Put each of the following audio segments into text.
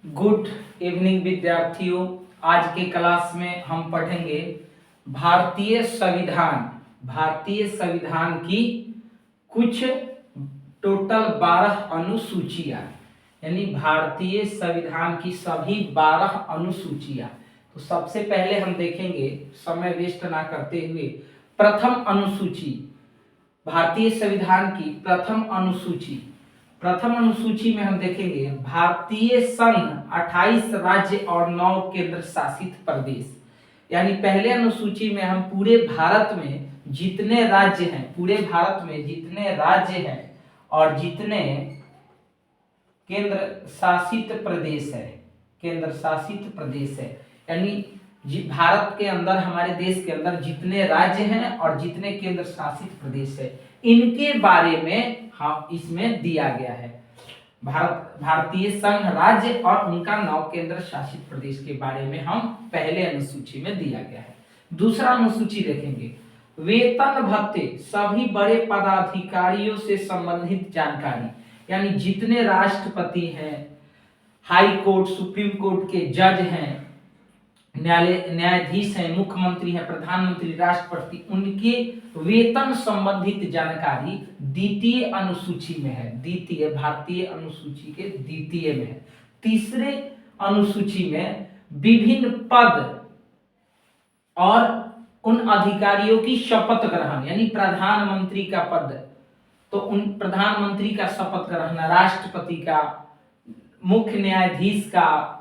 Good evening विद्यार्थियों। आज के क्लास में हम पढ़ेंगे भारतीय संविधान। भारतीय संविधान की कुछ टोटल 12 अनुसूचियां, यानी भारतीय संविधान की सभी 12 अनुसूचियां। तो सबसे पहले हम देखेंगे, समय वेस्ट ना करते हुए, प्रथम अनुसूची, भारतीय संविधान की प्रथम अनुसूची। प्रथम अनुसूची में हम देखेंगे भारतीय संघ 28 राज्य और 9 केंद्र शासित प्रदेश। यानी पहले अनुसूची में हम पूरे भारत में जितने राज्य हैं, पूरे भारत में जितने राज्य हैं और जितने केंद्र शासित प्रदेश है, केंद्र शासित प्रदेश है, यानी भारत के अंदर, हमारे देश के अंदर जितने राज्य हैं और जितने केंद्र शासित प्रदेश है, इनके बारे में हम इसमें दिया गया है। भारतीय संघ राज्य और उनका 9 केंद्र शासित प्रदेश के बारे में हम पहले अनुसूची में दिया गया है। दूसरा अनुसूची देखेंगे, वेतन भत्ते सभी बड़े पदाधिकारियों से संबंधित जानकारी, यानी जितने राष्ट्रपति हैं, हाई कोर्ट, सुप्रीम कोर्ट के जज हैं, न्यायाधीश हैं, मुख्यमंत्री हैं, प्रधानमंत्री, राष्ट्रपति, उनके वेतन संबंधित जानकारी द्वितीय अनुसूची में है। द्वितीय, भारतीय अनुसूची के द्वितीय में है। तीसरे अनुसूची में विभिन्न पद और उन अधिकारियों की शपथ ग्रहण, यानी प्रधानमंत्री का पद, तो उन प्रधानमंत्री का शपथ ग्रहण, राष्ट्रपति का, मुख्य न्यायाधीश का,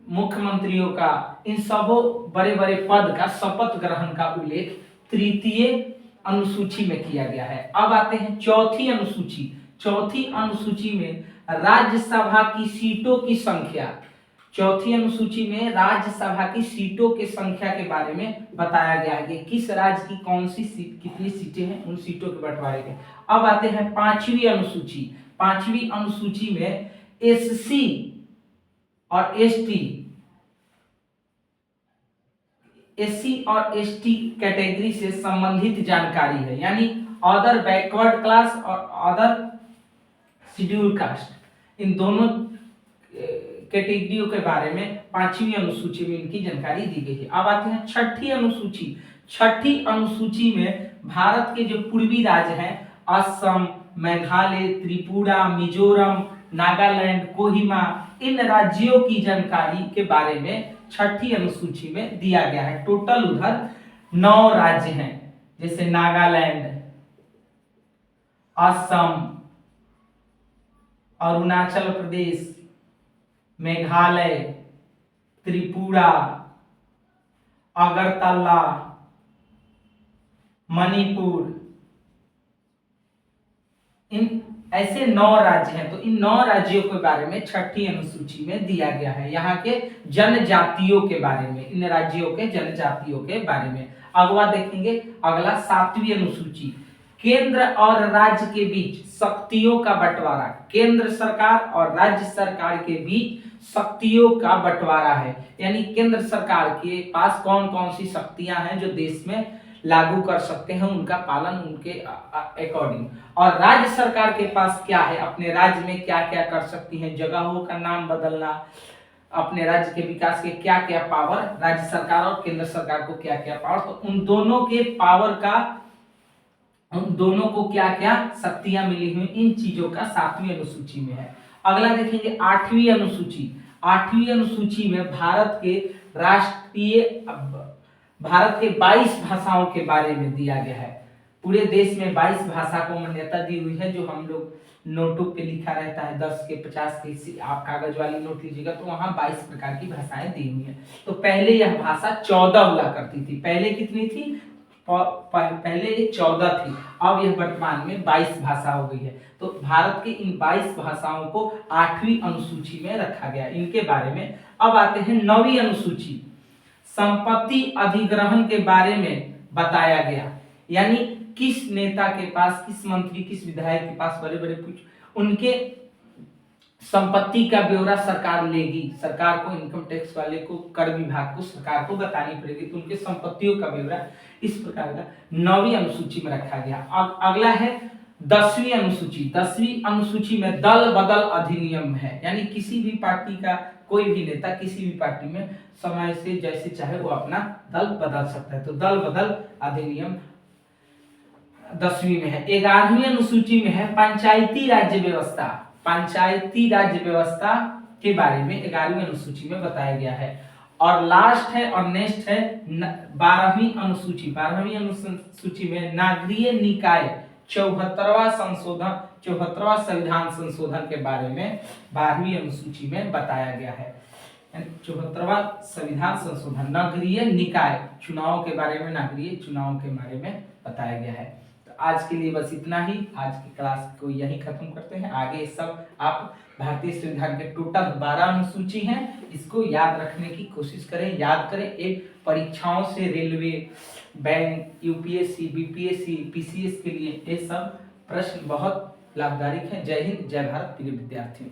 मुख्यमंत्रियों का, इन सबों बड़े बड़े पद का शपथ ग्रहण का उल्लेख तृतीय अनुसूची में किया गया है। अब आते हैं चौथी अनुसूची। चौथी अनुसूची में राज्यसभा की सीटों की संख्या, चौथी अनुसूची में राज्यसभा की सीटों की संख्या के बारे में बताया गया है कि किस राज्य की कौन सी सीट, कितनी सीटें हैं, उन सीटों के बंटवारे के। अब आते हैं पांचवी अनुसूची। पांचवी अनुसूची में एससी और एसटी कैटेगरी से संबंधित जानकारी है, यानी अदर बैकवर्ड क्लास और अदर शेड्यूल कास्ट, इन दोनों कैटेगरियों के बारे में पांचवी अनुसूची में इनकी जानकारी दी गई है। अब आते हैं छठी अनुसूची। छठी अनुसूची में भारत के जो पूर्वी राज्य हैं, असम, मेघालय, त्रिपुरा, मिजोरम, नागालैंड, कोहिमा, इन राज्यों की जानकारी के बारे में छठी अनुसूची में दिया गया है। टोटल उधर 9 राज्य हैं, जैसे नागालैंड, असम, अरुणाचल प्रदेश, मेघालय, त्रिपुरा, अगरतला, मणिपुर, इन ऐसे 9 राज्य हैं। तो इन 9 राज्यों के बारे में छठी अनुसूची में दिया गया है, यहाँ के जनजातियों के बारे में, इन राज्यों के जनजातियों के बारे में। अगला देखेंगे, अगला 7वीं अनुसूची, केंद्र और राज्य के बीच शक्तियों का बंटवारा। केंद्र सरकार और राज्य सरकार के बीच शक्तियों का बंटवारा है, यानी केंद्र सरकार के पास कौन कौन सी शक्तियां हैं जो देश में लागू कर सकते हैं, उनका पालन उनके अकॉर्डिंग, और राज्य सरकार के पास क्या है, अपने राज्य में क्या क्या कर सकती हैं, जगहों का नाम बदलना, अपने राज्य के विकास के क्या क्या पावर, राज्य सरकार और केंद्र सरकार को क्या क्या पावर, तो उन दोनों के पावर का, उन दोनों को क्या क्या शक्तियां मिली हुई, इन चीजों का 7वीं अनुसूची में है। अगला देखेंगे 8वीं अनुसूची। 8वीं अनुसूची में भारत के राष्ट्रीय, भारत के 22 भाषाओं के बारे में दिया गया है। पूरे देश में 22 भाषा को मान्यता दी हुई है, जो हम लोग नोटों पे लिखा रहता है, 10 के 50 के, आप कागज वाली नोट लीजिएगा तो वहां 22 प्रकार की भाषाएं दी हुई है। तो पहले यह भाषा 14 हुआ करती थी। पहले कितनी थी? पहले ये 14 थी, अब यह वर्तमान में 22 भाषा हो गई है। तो भारत की इन 22 भाषाओं को 8वीं अनुसूची में रखा गया, इनके बारे में। अब आते हैं 9वीं अनुसूची, संपत्ति अधिग्रहण के बारे में बताया गया, यानी किस नेता के पास, किस मंत्री, किस विधायक के पास बड़े बड़े कुछ, उनके संपत्ति का ब्यौरा सरकार लेगी, सरकार को, इनकम टैक्स वाले को, कर विभाग को सरकार को बतानी पड़ेगी, तो उनके संपत्तियों का ब्यौरा इस प्रकार का 9वीं अनुसूची में रखा गया। अब अगला है 10वीं अनुसूची में दल बदल अधिनियम है, यानी किसी भी पार्टी का कोई भी नेता किसी भी पार्टी में समय से जैसे चाहे वो अपना दल बदल सकता है, तो दल बदल अधिनियम 10वीं में है। 11वीं अनुसूची में है पंचायती राज्य व्यवस्था के बारे में 11वीं अनुसूची में बताया गया है। और लास्ट है और नेक्स्ट है 12वीं अनुसूची में नागरीय निकाय 74वां संविधान संशोधन के बारे में 12वीं अनुसूची में बताया गया है। 74वां संविधान संशोधन नगरीय निकाय चुनाव के बारे में बताया गया है। तो आज के लिए बस इतना ही, आज की क्लास को यही खत्म करते हैं। आगे सब आप भारतीय संविधान के टोटल 12 अनुसूची हैं, इसको याद रखने की कोशिश करें, याद करें। एक परीक्षाओं से railway, bank, UPSC, BPSC, PCS के लिए ये सब प्रश्न बहुत लाभदायक है। जय हिंद, जय भारत प्रिय विद्यार्थियों।